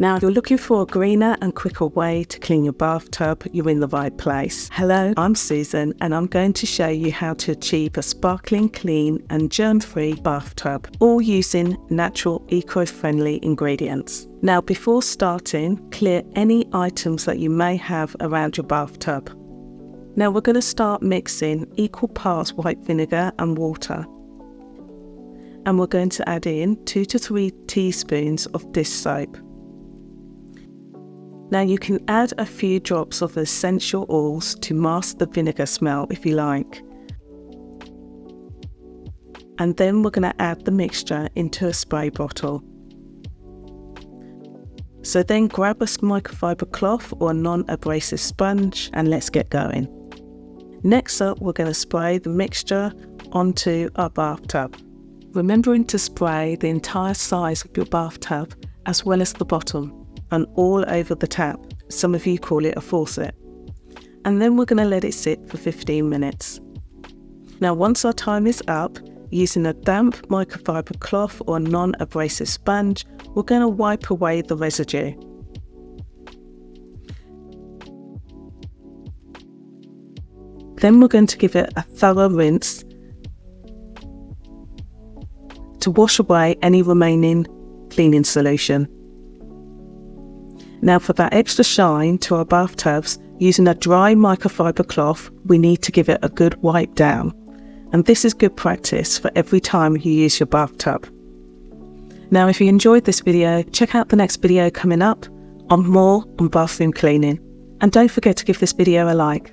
Now, if you're looking for a greener and quicker way to clean your bathtub, you're in the right place. Hello, I'm Susan, and I'm going to show you how to achieve a sparkling clean and germ-free bathtub, all using natural, eco-friendly ingredients. Now, before starting, clear any items that you may have around your bathtub. Now, we're going to start mixing equal parts white vinegar and water. And we're going to add in 2 to 3 teaspoons of dish soap. Now you can add a few drops of essential oils to mask the vinegar smell if you like. And then we're going to add the mixture into a spray bottle. So then grab a microfiber cloth or a non-abrasive sponge and let's get going. Next up, we're going to spray the mixture onto our bathtub. Remembering to spray the entire size of your bathtub as well as the bottom, and all over the tap. Some of you call it a faucet. And then we're going to let it sit for 15 minutes. Now once our time is up, using a damp microfiber cloth or non-abrasive sponge, we're going to wipe away the residue. Then we're going to give it a thorough rinse to wash away any remaining cleaning solution. Now for that extra shine to our bathtubs, using a dry microfiber cloth, we need to give it a good wipe down. And this is good practice for every time you use your bathtub. Now if you enjoyed this video, check out the next video coming up on more on bathroom cleaning. And don't forget to give this video a like.